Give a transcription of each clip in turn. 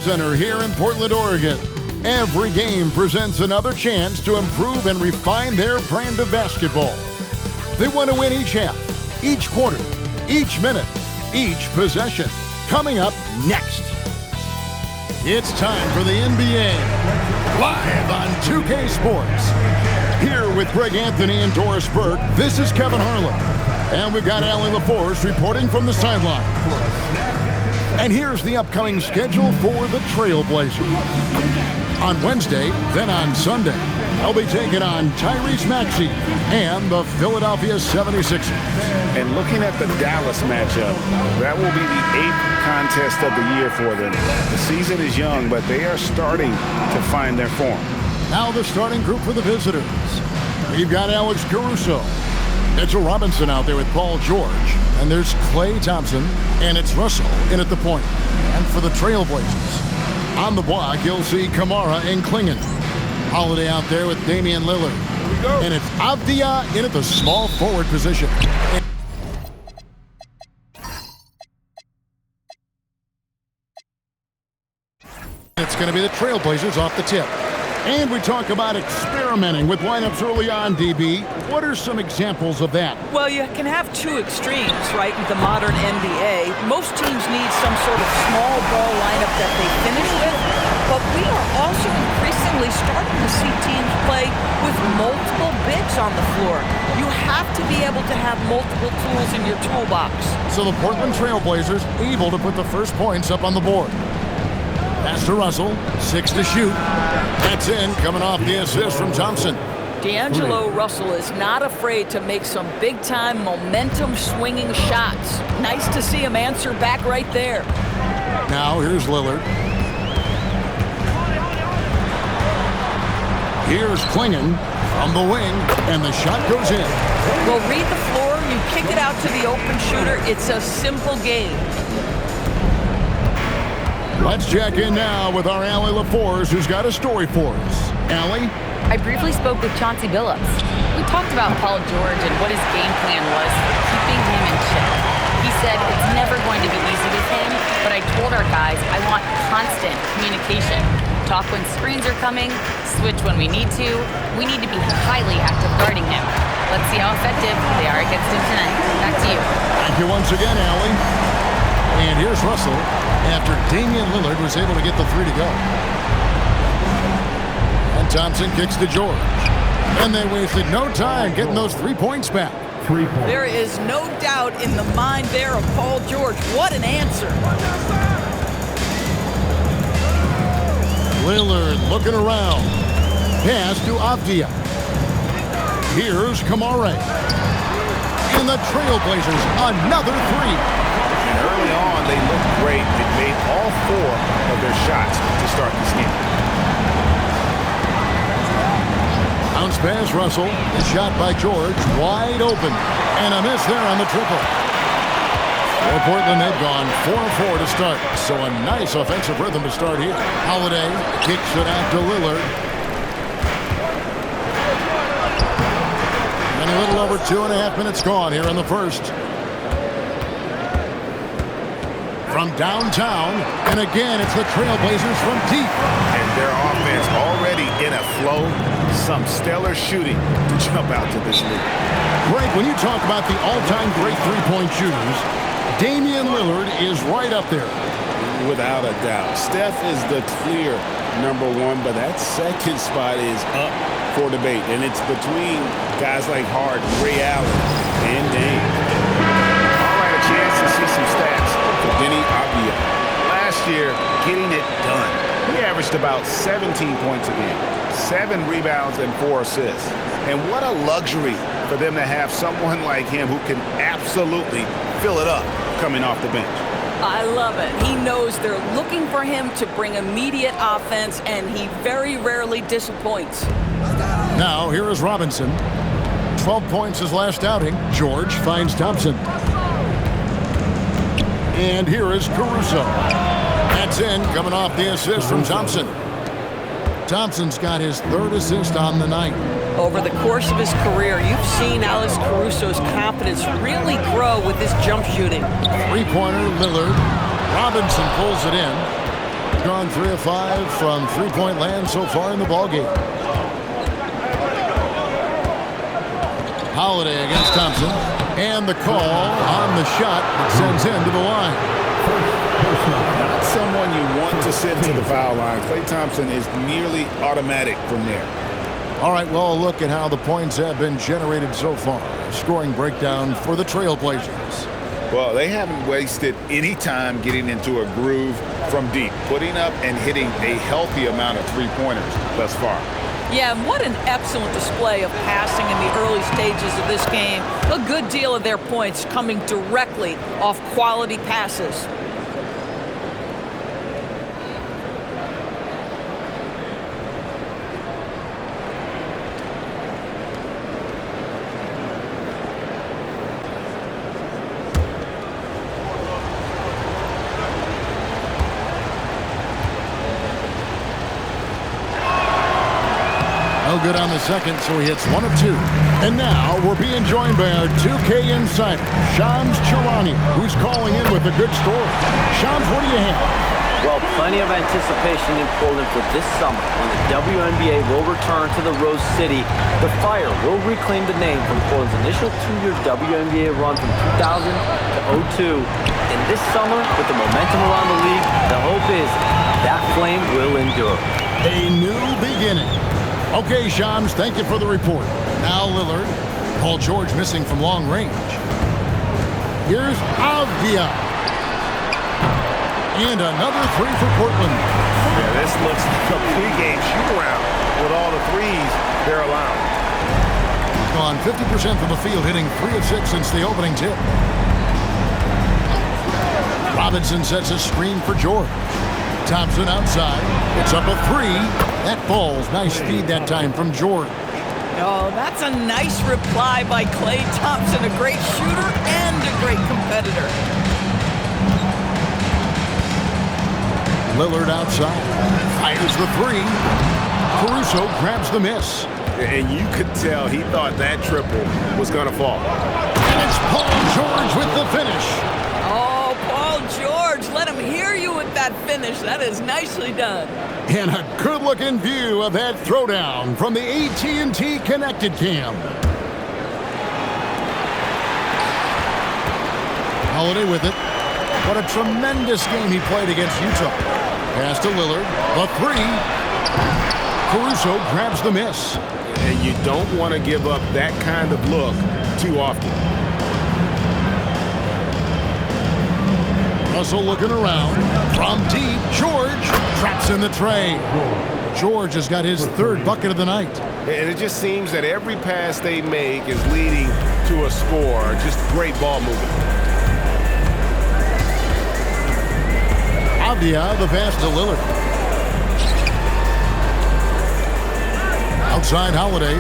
Center here in Portland, Oregon. Every game presents another chance to improve and refine their brand of basketball. They want to win each half, each quarter, each minute, each possession. Coming up next, it's time for the NBA live on 2K Sports. Here with Greg Anthony and Doris Burke, this is Kevin Harlan. And we've got Allie LaForce reporting from the sideline. And here's the upcoming schedule for the Trailblazers. On Wednesday, then on Sunday, they'll be taking on Tyrese Maxey and the Philadelphia 76ers. And looking at the Dallas matchup, that will be the 8th contest of the year for them. The season is young, but they are starting to find their form. Now the starting group for the visitors. We've got Alex Caruso. Mitchell Robinson out there with Paul George. And there's Klay Thompson, and it's Russell in at the point. And for the Trailblazers, on the block, you'll see Kamara and Klingon. Holiday out there with Damian Lillard. And it's Avdia in at the small forward position. It's going to be the Trailblazers off the tip. And we talk about experimenting with lineups early on, DB. What are some examples of that? Well, you can have two extremes, right, in the modern NBA. Most teams need some sort of small ball lineup that they finish with, but we are also increasingly starting to see teams play with multiple bigs on the floor. You have to be able to have multiple tools in your toolbox. So the Portland Trailblazers able to put the first points up on the board. Pass to Russell, 6 to shoot. That's in, coming off the assist from Thompson. D'Angelo Russell is not afraid to make some big-time momentum-swinging shots. Nice to see him answer back right there. Now here's Lillard. Here's Klingon from the wing, and the shot goes in. Well, read the floor, you kick it out to the open shooter. It's a simple game. Let's check in now with our Allie LaForce, who's got a story for us. Allie? I briefly spoke with Chauncey Billups. We talked about Paul George and what his game plan was for keeping him in check. He said it's never going to be easy with him, but I told our guys I want constant communication. Talk when screens are coming, switch when we need to. We need to be highly active guarding him. Let's see how effective they are against him tonight. Back to you. Thank you once again, Allie. And here's Russell after Damian Lillard was able to get the three to go. And Thompson kicks to George. And they wasted no time getting those 3 points back. 3 points. There is no doubt in the mind there of Paul George. What an answer. Lillard looking around. Pass to Avdia. Here's Kamara. And the Trailblazers, another three. And early on, they looked great. They made all 4 of their shots to start this game. Bounce pass, Russell. The shot by George, wide open. And a miss there on the triple. For Portland, they've gone 4-4 to start. So a nice offensive rhythm to start here. Holiday kicks it out to Lillard. And a little over 2.5 minutes gone here in the first. From downtown, and again, it's the Trailblazers from deep. And their offense already in a flow. Some stellar shooting to jump out to this league. Greg, when you talk about the all-time great three-point shooters, Damian Lillard is right up there. Without a doubt. Steph is the clear #1, but that second spot is up for debate. And it's between guys like Harden, Ray Allen, and Dame. All right, a chance to see some stats for Denny Avdia. Last year, getting it done. He averaged about 17 points a game, 7 rebounds and 4 assists. And what a luxury for them to have someone like him who can absolutely fill it up coming off the bench. I love it. He knows they're looking for him to bring immediate offense, and he very rarely disappoints. Now, here is Robinson. 12 points his last outing. George finds Thompson. And here is Caruso. That's in, coming off the assist from Thompson. Thompson's got his 3rd assist on the night. Over the course of his career, you've seen Alex Caruso's confidence really grow with his jump shooting. Three-pointer, Lillard. Robinson pulls it in. Gone 3 of 5 from three-point land so far in the ballgame. Holiday against Thompson. And the call on the shot that sends him to the line. Not someone you want to send to the foul line. Klay Thompson is nearly automatic from there. All right, well, look at how the points have been generated so far. Scoring breakdown for the Trailblazers. Well, they haven't wasted any time getting into a groove from deep, putting up and hitting a healthy amount of three-pointers thus far. Yeah, and what an excellent display of passing in the early stages of this game. A good deal of their points coming directly off quality passes. No good on the second, so he hits 1 of 2. And now we're being joined by our 2K insider, Shams Charania, who's calling in with a good story. Shams, what do you have? Well, plenty of anticipation in Portland for this summer when the WNBA will return to the Rose City. The Fire will reclaim the name from Portland's initial 2-year WNBA run from 2000 to 02. And this summer, with the momentum around the league, the hope is that flame will endure. A new beginning. Okay, Shams, thank you for the report. Now Lillard. Paul George missing from long range. Here's Avdia. And another 3 for Portland. Yeah, this looks like a pregame shoot-around with all the threes they're allowing. He's gone 50% from the field, hitting 3 of 6 since the opening tip. Robinson sets a screen for George. Thompson outside. It's up a 3. That falls. Nice feed that time from George. Oh, that's a nice reply by Klay Thompson. A great shooter and a great competitor. Lillard outside. Fires the 3. Caruso grabs the miss. And you could tell he thought that triple was going to fall. And it's Paul George with the finish. Oh, Paul George, let him hear you with that finish. That is nicely done. And a good-looking view of that throwdown from the AT&T Connected Cam. Holiday with it. What a tremendous game he played against Utah. Pass to Lillard. The 3. Caruso grabs the miss. And you don't want to give up that kind of look too often. Russell looking around. From deep, George traps in the tray. George has got his 3rd bucket of the night. And it just seems that every pass they make is leading to a score. Just great ball movement. Avdia, the pass to Lillard. Outside Holiday.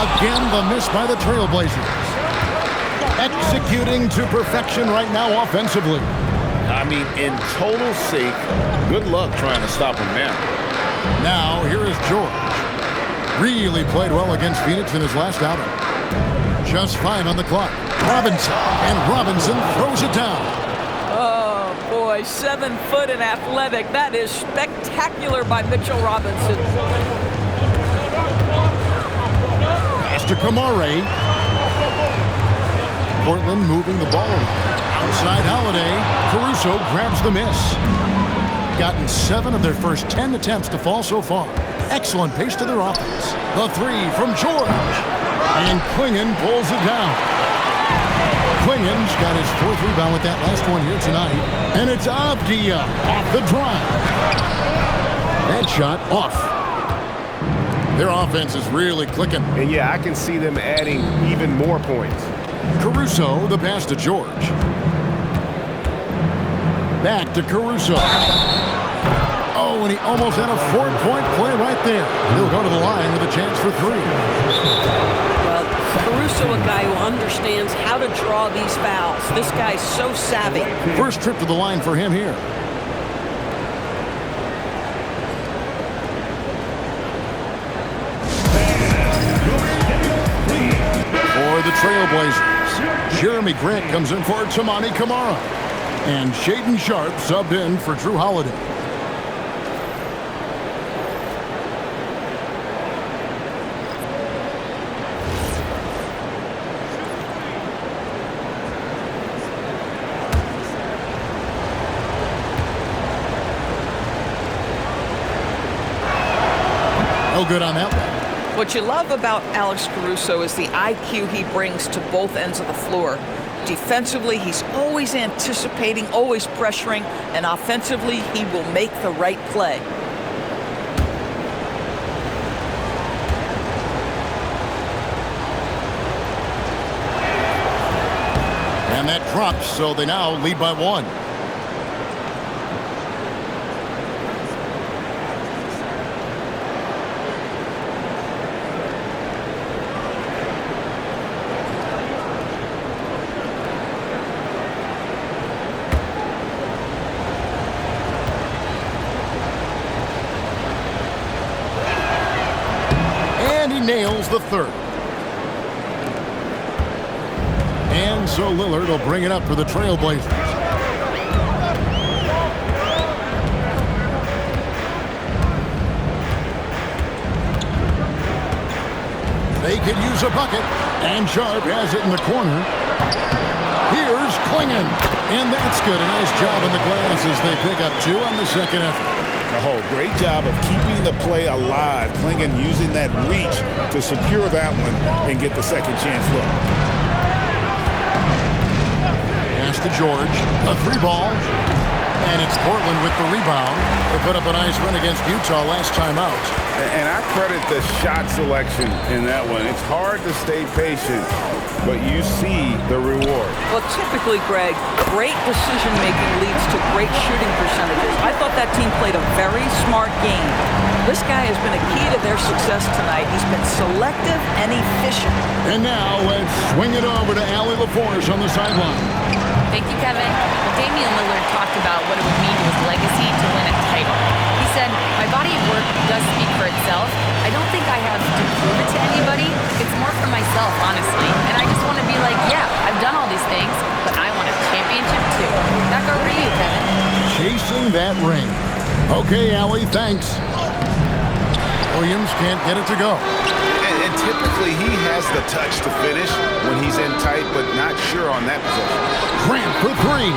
Again, the miss by the Trailblazers. Executing to perfection right now offensively. I mean, in total sake, good luck trying to stop him now. Now, here is George. Really played well against Phoenix in his last outing. Just 5 on the clock. Robinson, and Robinson throws it down. Oh, boy, 7 foot and athletic. That is spectacular by Mitchell Robinson. Pass to Kamare. Portland moving the ball around. Outside Holiday. Caruso grabs the miss. Gotten 7 of their first 10 attempts to fall so far. Excellent pace to their offense. The 3 from George. And Klingon pulls it down. Klingon's got his 4th rebound with that last one here tonight. And it's Avdia off the drive. That shot off. Their offense is really clicking. And yeah, I can see them adding even more points. Caruso, the pass to George. Back to Caruso. Oh, and he almost had a 4-point play right there. He'll go to the line with a chance for 3. Well, Caruso, a guy who understands how to draw these fouls. This guy's so savvy. First trip to the line for him here. For the Trailblazers, Jeremy Grant comes in for Tamani Kamara. And Shaden Sharp subbed in for Drew Holiday. No good on that one. What you love about Alex Caruso is the IQ he brings to both ends of the floor. Defensively, he's always anticipating, always pressuring, and offensively, he will make the right play. And that drops, so they now lead by 1. Nails the third. And so Lillard will bring it up for the Trailblazers. They could use a bucket, and Sharp has it in the corner. Here's Klingon, and that's good. A nice job on the glass as they pick up 2 on the second effort. Oh, great job of keeping the play alive. Klingon using that reach to secure that one and get the second chance look. Pass to George. A 3 ball. And it's Portland with the rebound. They put up a nice run against Utah last time out. And I credit the shot selection in that one. It's hard to stay patient, but you see the reward. Well, typically, Greg, great decision-making leads to great shooting percentages. I thought that team played a very smart game. This guy has been a key to their success tonight. He's been selective and efficient. And now let's swing it over to Allie LaForce on the sideline. Thank you, Kevin. Well, Damian Lillard talked about what it would mean to his legacy to win a title. He said, "My body of work does speak for itself. I don't think I have to prove it to anybody. It's more for myself, honestly. And I just want to be like, yeah, I've done all these things, but I want a championship too." Back over to you, Kevin. Chasing that ring. Okay, Allie, thanks. Williams can't get it to go. And typically he has the touch to finish when he's in tight, but not sure on that position. Grant for 3.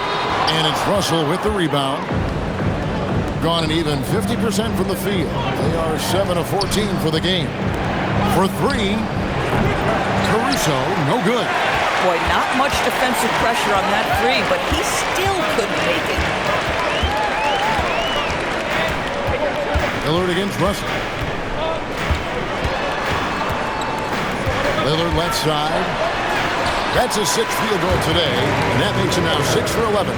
And it's Russell with the rebound. Gone an even 50% from the field. They are 7 of 14 for the game. For 3, Caruso, no good. Boy, not much defensive pressure on that 3, but he still couldn't make it. Lillard against Russell. Lillard left side. That's his 6th field goal today, and that makes him now 6 for 11.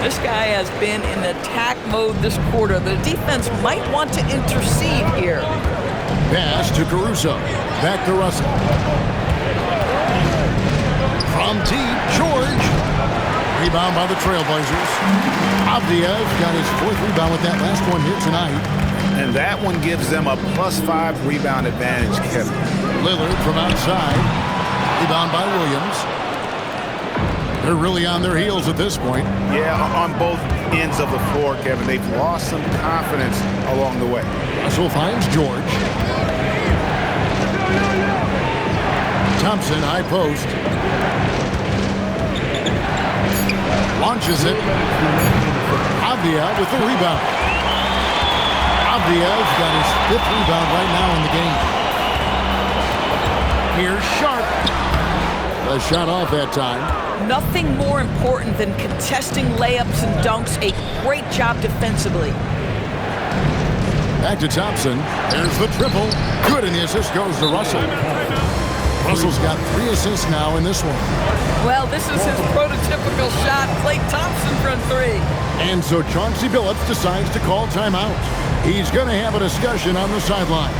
This guy has been in attack mode this quarter. The defense might want to intercede here. Pass to Caruso. Back to Russell. From deep, George. Rebound by the Trailblazers. Avdija got his 4th rebound with that last one here tonight. And that one gives them a +5 rebound advantage, Kevin. Lillard from outside. Rebound by Williams. They're really on their heels at this point. Yeah, on both ends of the floor, Kevin. They've lost some confidence along the way. Russell finds George. Thompson, high post. Launches it. Avdija with the rebound. Avdija's got his 5th rebound right now in the game. Here's Sharp. A shot off that time. Nothing more important than contesting layups and dunks. A great job defensively. Back to Thompson. There's the triple. Good, and the assist goes to Russell. Russell's got 3 assists now in this one. Well, this is his prototypical shot. Klay Thompson from 3. And so Chauncey Billups decides to call timeout. He's going to have a discussion on the sideline.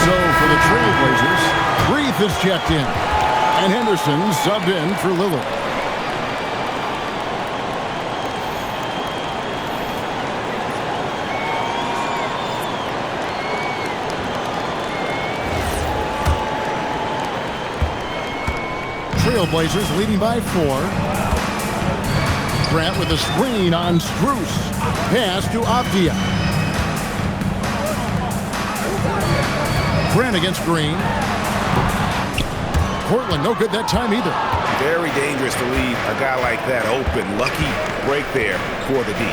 So for the Trailblazers, Reith is checked in. And Henderson subbed in for Lillard. Trailblazers leading by 4. Grant with a screen on Strus. Pass to Avdia. Grant against Green. Portland, no good that time either. Very dangerous to leave a guy like that open. Lucky break there for the D.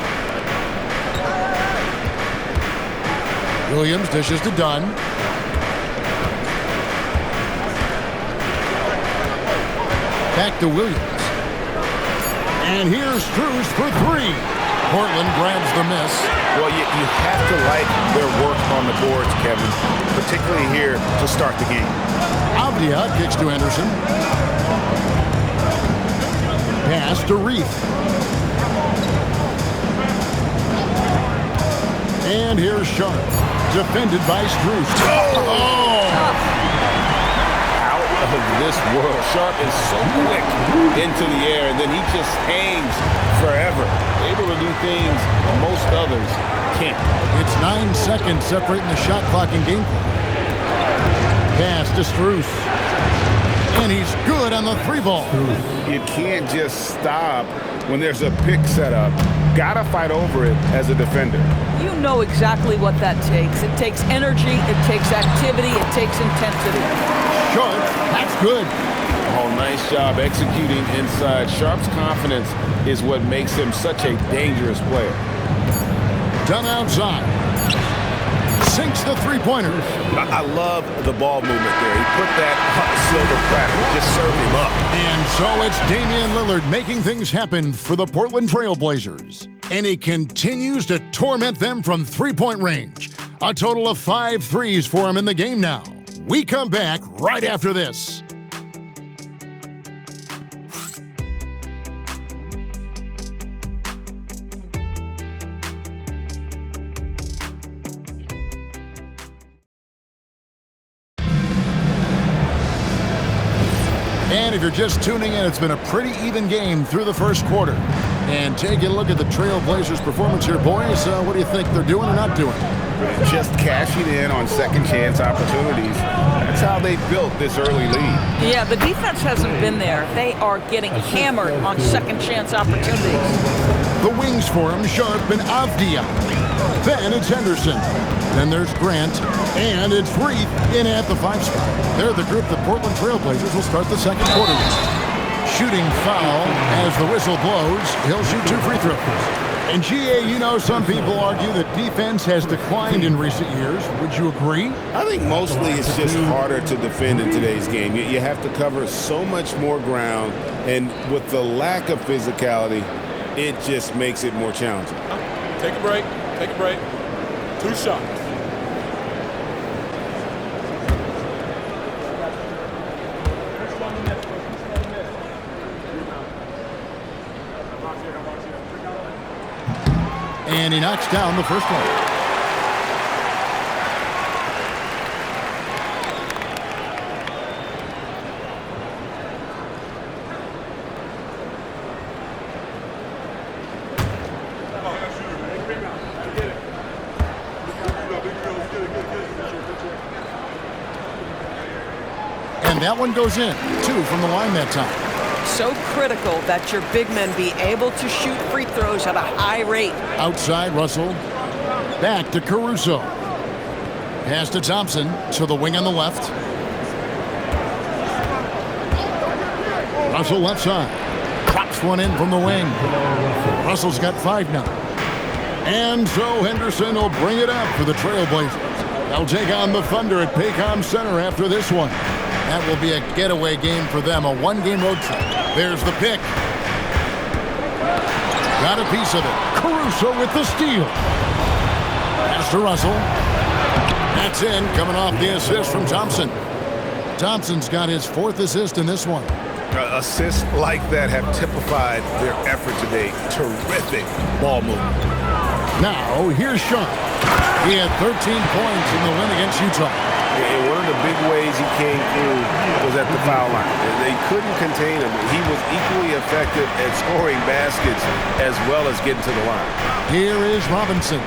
Williams dishes to Dunn. Back to Williams. And here's Strus for 3. Portland grabs the miss. Well, you have to like their work on the boards, Kevin, particularly here to start the game. Avdia kicks to Henderson. Pass to Reith. And here's Sharp, defended by Strus. Out of this world. Sharp is so quick into the air, and then he just hangs forever. Able to do things most others can't. It's 9 seconds separating the shot clock and game clock. Pass to Strus. And he's good on the 3-ball. You can't just stop when there's a pick set up. Gotta fight over it as a defender. You know exactly what that takes. It takes energy, it takes activity, it takes intensity. Sharp, that's good. Oh, nice job executing inside. Sharp's confidence is what makes him such a dangerous player. Done outside. Sinks the 3-pointer. I love the ball movement there. He put that silver cracker, just served him up. And so it's Damian Lillard making things happen for the Portland Trailblazers. And he continues to torment them from 3-point range. A total of 5 threes for him in the game now. We come back right after this. And if you're just tuning in, it's been a pretty even game through the first quarter. And taking a look at the Trailblazers' performance here, boys, what do you think they're doing or not doing? Just cashing in on second chance opportunities. That's how they built this early lead. Yeah, the defense hasn't been there. They are getting hammered on second chance opportunities. The wings for him, Sharp and Avdia. Then it's Henderson. Then there's Grant, and it's Reith in at the 5 spot. They're the group the Portland Trailblazers will start the second quarter with. Shooting foul as the whistle blows. He'll shoot 2 free throws. And GA, you know some people argue that defense has declined in recent years. Would you agree? I think mostly it's just harder to defend in today's game. You have to cover so much more ground, and with the lack of physicality, it just makes it more challenging. Take a break. Take a break. 2 shots. And he knocks down the first one. And that one goes in. 2 from the line that time. So critical that your big men be able to shoot free throws at a high rate. Outside, Russell. Back to Caruso. Pass to Thompson to the wing on the left. Russell left side. Drops one in from the wing. Russell's got 5 now. And so Henderson will bring it up for the Trailblazers. They'll take on the Thunder at Paycom Center after this one. That will be a getaway game for them, a 1-game road trip. There's the pick. Got a piece of it. Caruso with the steal. Pass to Russell. That's in, coming off the assist from Thompson. Thompson's got his 4th assist in this one. Assists like that have typified their effort today. Terrific ball movement. Now, here's Sharp. He had 13 points in the win against Utah. And one of the big ways he came through was at the foul line. They couldn't contain him. He was equally effective at scoring baskets as well as getting to the line. Here is Robinson.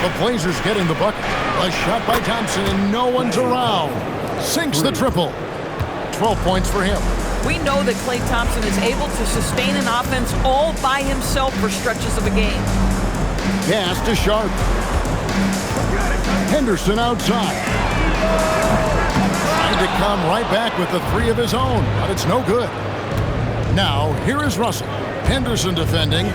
The Blazers getting the bucket. A shot by Thompson, and no one's around. Sinks the triple. 12 points for him. We know that Klay Thompson is able to sustain an offense all by himself for stretches of a game. Pass to Sharp. Henderson outside. Trying to come right back with the three of his own, but it's no good. Now, here is Russell. Henderson defending.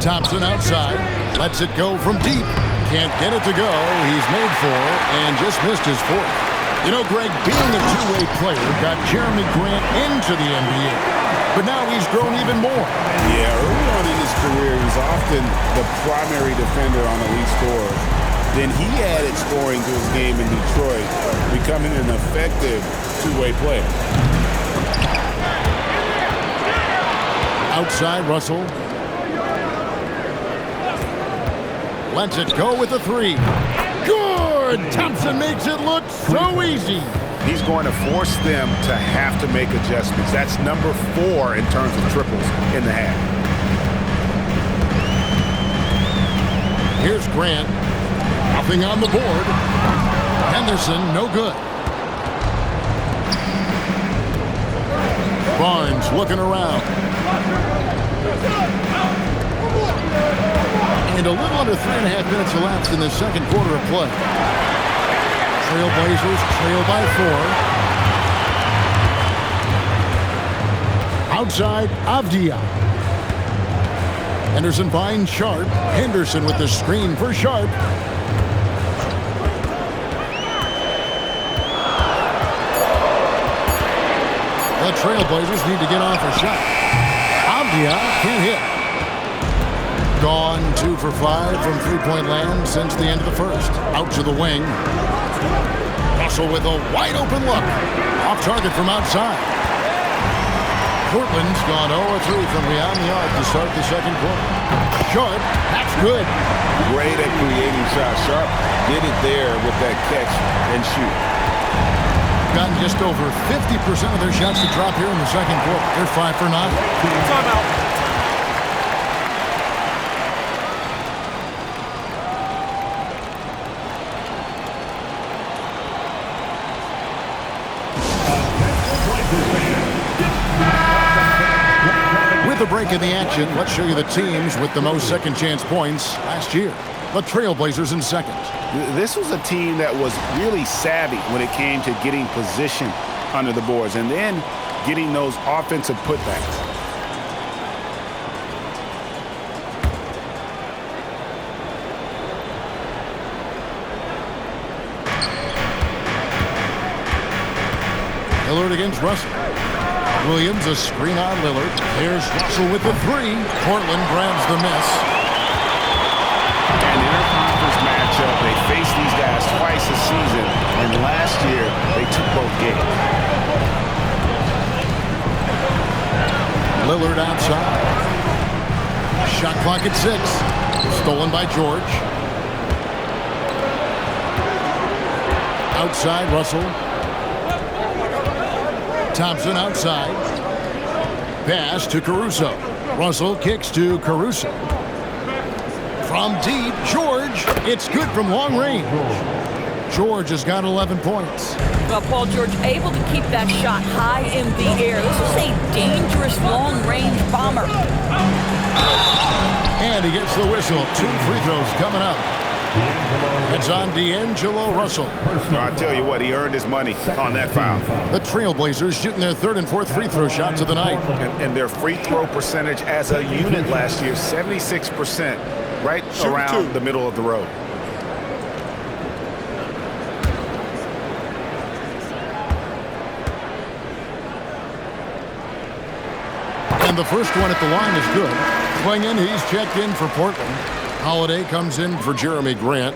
Thompson outside. Lets it go from deep. Can't get it to go. He's made four and just missed his fourth. You know, Greg, being a two-way player got Jeremy Grant into the NBA. But now he's grown even more. Yeah, early on in his career, he was often the primary defender on elite scorers. Then he added scoring to his game in Detroit, becoming an effective two-way player. Outside, Russell. Lets it go with the three. Good! Thompson makes it look so easy. He's going to force them to have to make adjustments. That's number 4 in terms of triples in the half. Here's Grant. Nothing on the board. Henderson, no good. Barnes looking around. And a little under 3.5 minutes elapsed in the second quarter of play. Trailblazers trail by 4. Outside, Avdia. Henderson finds Sharp. Henderson with the screen for Sharp. The Trailblazers need to get off a shot. Avdia can't hit. Gone 2 for 5 from three-point land since the end of the first. Out to the wing. Russell with a wide-open look. Off target from outside. Portland's gone 0-3 from beyond the arc to start the second quarter. Sharp, that's good. Great at creating shots. Sharp did it there with that catch and shoot. Gotten just over 50% of their shots to drop here in the second quarter. They're 5 for 9. Timeout. The break in the action. Let's show you the teams with the most second chance points last year. The Trailblazers in second. This was a team that was really savvy when it came to getting position under the boards and then getting those offensive putbacks. Lillard against Russell. Williams, a screen on Lillard. Here's Russell with the three. Portland grabs the miss. An interconference matchup. They faced these guys twice a season, and last year they took both games. Lillard outside. Shot clock at 6. Stolen by George. Outside, Russell. Thompson outside. Pass to Caruso. Russell kicks to Caruso. From deep, George. It's good from long range. George has got 11 points. Well, Paul George able to keep that shot high in the air. This is a dangerous long-range bomber. And he gets the whistle. 2 free throws coming up. It's on D'Angelo Russell. I tell you what, he earned his money on that foul. The Trailblazers shooting their 3rd and 4th free throw shots of the night. And their free throw percentage as a unit last year, 76%, right around the middle of the road. And the first one at the line is good. Swinging, he's checked in for Portland. Holiday comes in for Jeremy Grant.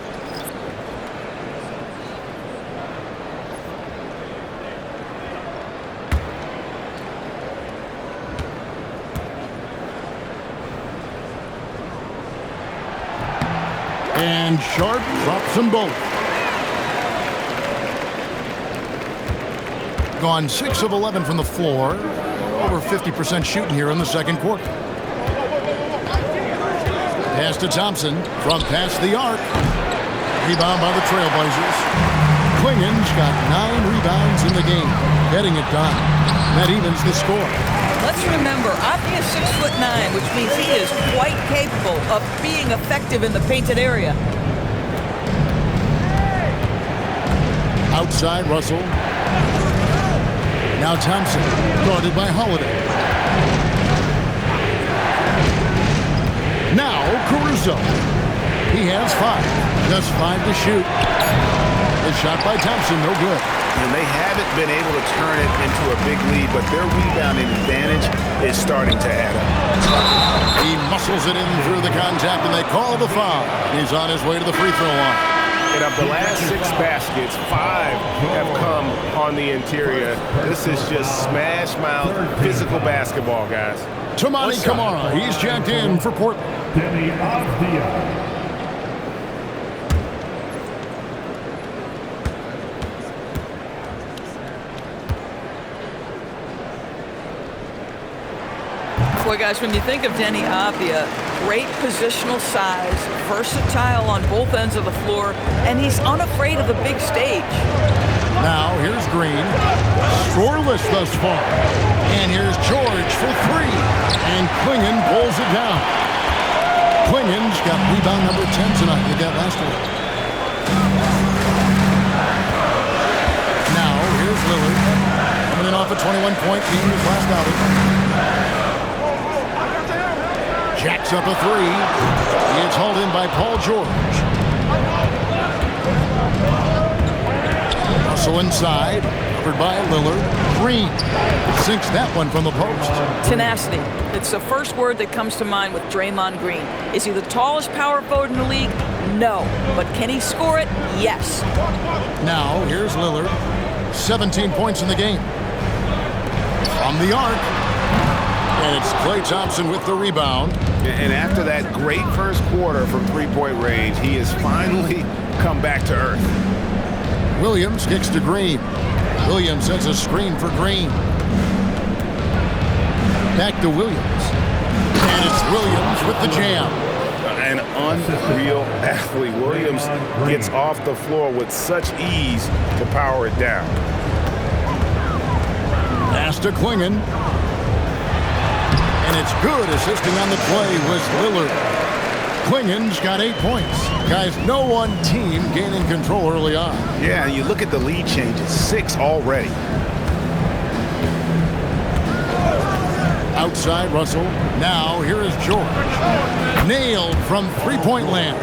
And Sharp drops them both. Gone 6 of 11 from the floor. Over 50% shooting here in the second quarter. Pass to Thompson from past the arc. Rebound by the Trailblazers. Klingen's got 9 rebounds in the game, getting it done. That evens the score. Let's remember, Apia is 6'9", which means he is quite capable of being effective in the painted area. Outside, Russell. Now Thompson, guarded by Holiday. Now Caruso. He has 5. Just 5 to shoot. The shot by Thompson, no good. And they haven't been able to turn it into a big lead, but their rebounding advantage is starting to add up. He muscles it in through the contact, and they call the foul. He's on his way to the free throw line. And of the last 6 baskets, 5 have come on the interior. This is just smash-mouth physical basketball, guys. Toumani Camara, he's checked in for Portland. Boy, guys, when you think of Denny Avdia, great positional size, versatile on both ends of the floor, and he's unafraid of the big stage. Now, here's Green. Scoreless thus far. And here's George for 3. And Klingen pulls it down. Klingen's got rebound number 10 tonight. He got last week. Now, here's Lillard. Coming in off a 21-point team his last outing. Jacks up a 3. It's hauled in by Paul George. Russell inside, covered by Lillard. Green sinks that one from the post. Tenacity. It's the first word that comes to mind with Draymond Green. Is he the tallest power forward in the league? No. But can he score it? Yes. Now, here's Lillard. 17 points in the game. From the arc. And it's Klay Thompson with the rebound. And after that great first quarter from three-point range, he has finally come back to earth. Williams kicks to Green. Williams sets a screen for Green. Back to Williams. And it's Williams with the jam. An unreal athlete. Williams gets off the floor with such ease to power it down. Pass to Klingen. And it's good. Assisting on the play was Lillard. Klingen's got 8 points. Guys, no one team gaining control early on. Yeah, you look at the lead changes. 6 already. Outside, Russell. Now, here is George. Nailed from three-point land.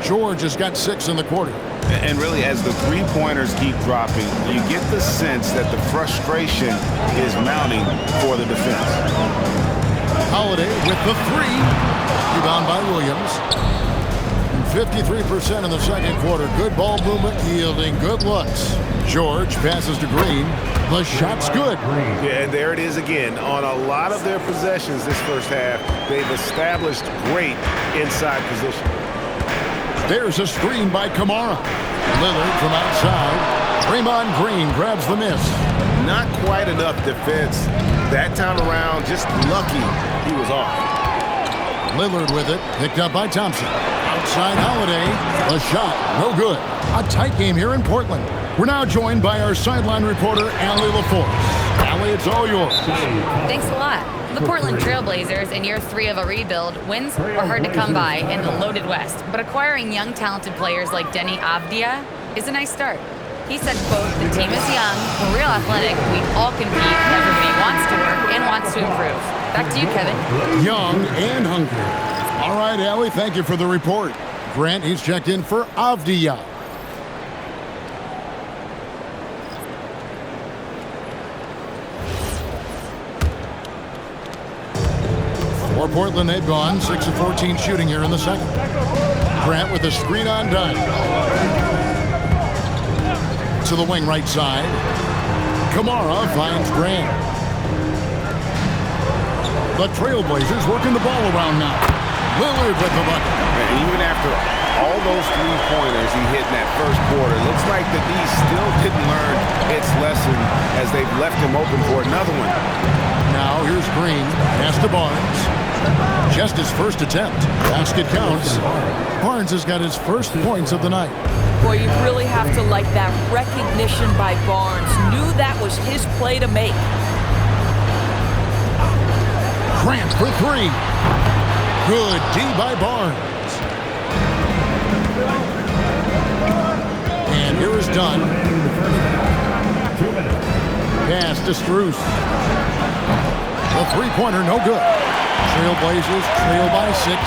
George has got 6 in the quarter. And really, as the three-pointers keep dropping, you get the sense that the frustration is mounting for the defense. Holiday with the 3. Rebound by Williams. 53% in the second quarter. Good ball movement, yielding good looks. George passes to Green. The shot's good. Yeah, and there it is again. On a lot of their possessions this first half, they've established great inside position. There's a screen by Camara. Lillard from outside. Draymond Green grabs the miss. Not quite enough defense that time around. Just lucky he was off. Lillard with it. Picked up by Thompson. Outside Holiday. A shot. No good. A tight game here in Portland. We're now joined by our sideline reporter, Allie LaForce. Allie, it's all yours. Thanks a lot. The Portland Trailblazers, in year 3 of a rebuild, wins are hard to come by in the loaded West. But acquiring young, talented players like Denny Avdia is a nice start. He said, quote, "The team is young, we're real athletic, we all compete, everybody wants to work and wants to improve." Back to you, Kevin. Young and hungry. All right, Allie, thank you for the report. Grant, he's checked in for Avdia. For Portland, they've gone 6 of 14 shooting here in the second. Grant with a screen on dime. To the wing right side. Camara finds Grant. The Trailblazers working the ball around now. Lillard with the bucket. And even after all those three-pointers he hit in that first quarter, looks like the D still didn't learn its lesson as they've left him open for another one. Now here's Green. Pass to Barnes. Just his first attempt. Basket counts. Barnes has got his first points of the night. Boy, you really have to like that recognition by Barnes. Knew that was his play to make. Grant for three. Good D by Barnes. And here is Dunn. Pass to Strus. The three-pointer, no good. Trailblazers trail by 6.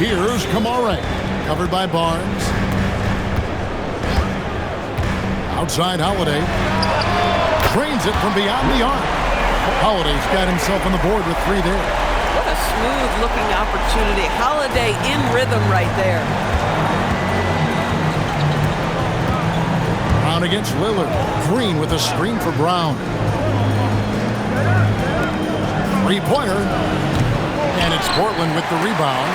Here's Kamare. Covered by Barnes. Outside Holiday. Drains it from beyond the arc. Holiday's got himself on the board with 3 there. What a smooth-looking opportunity. Holiday in rhythm right there. Brown against Lillard. Green with a screen for Brown. Three-pointer. And it's Portland with the rebound.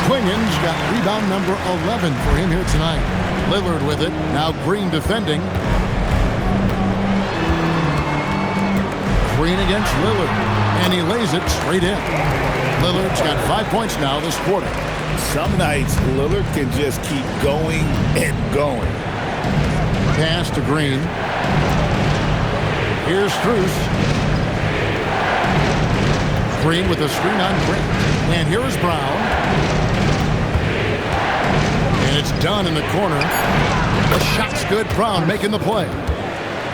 Quinion's got rebound number 11 for him here tonight. Lillard with it. Now Green defending. Green against Lillard. And he lays it straight in. Lillard's got 5 points now this quarter. Some nights, Lillard can just keep going and going. Pass to Green. Here's Strus. Green with a screen on Grant. And here is Brown. And it's Dunn in the corner. The shot's good. Brown making the play.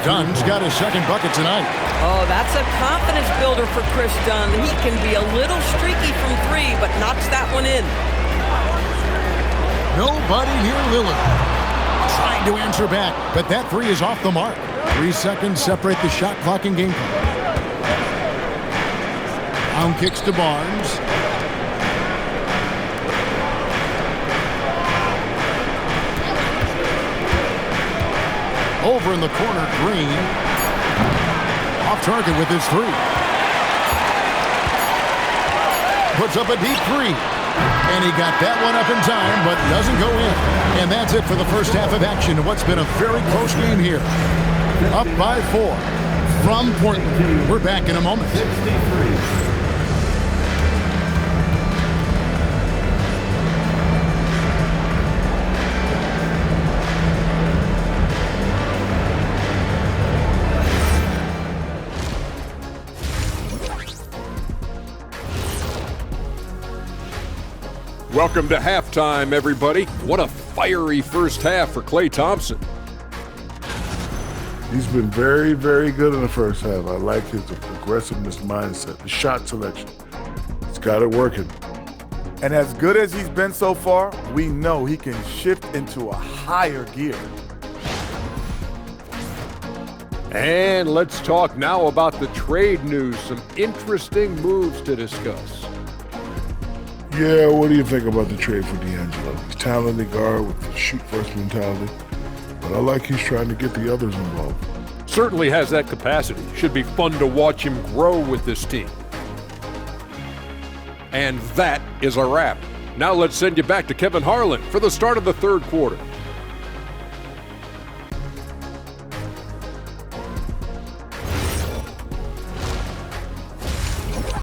Dunn's got his second bucket tonight. Oh, that's a confidence builder for Chris Dunn. He can be a little streaky from 3, but knocks that one in. Nobody near Lillard. Trying to answer back, but that 3 is off the mark. 3 seconds separate the shot clock and game clock. Brown kicks to Barnes. Over in the corner, Green. Off target with his 3. Puts up a deep 3. And he got that one up in time, but doesn't go in. And that's it for the first half of action in what's been a very close game here. Up by 4 from Portland. We're back in a moment. Welcome to halftime, everybody. What a fiery first half for Klay Thompson. He's been very, very good in the first half. I like his aggressiveness mindset, the shot selection. He's got it working. And as good as he's been so far, we know he can shift into a higher gear. And let's talk now about the trade news. Some interesting moves to discuss. Yeah, what do you think about the trade for D'Angelo? He's a talented guard with the shoot-first mentality, but I like he's trying to get the others involved. Certainly has that capacity. Should be fun to watch him grow with this team. And that is a wrap. Now let's send you back to Kevin Harlan for the start of the third quarter.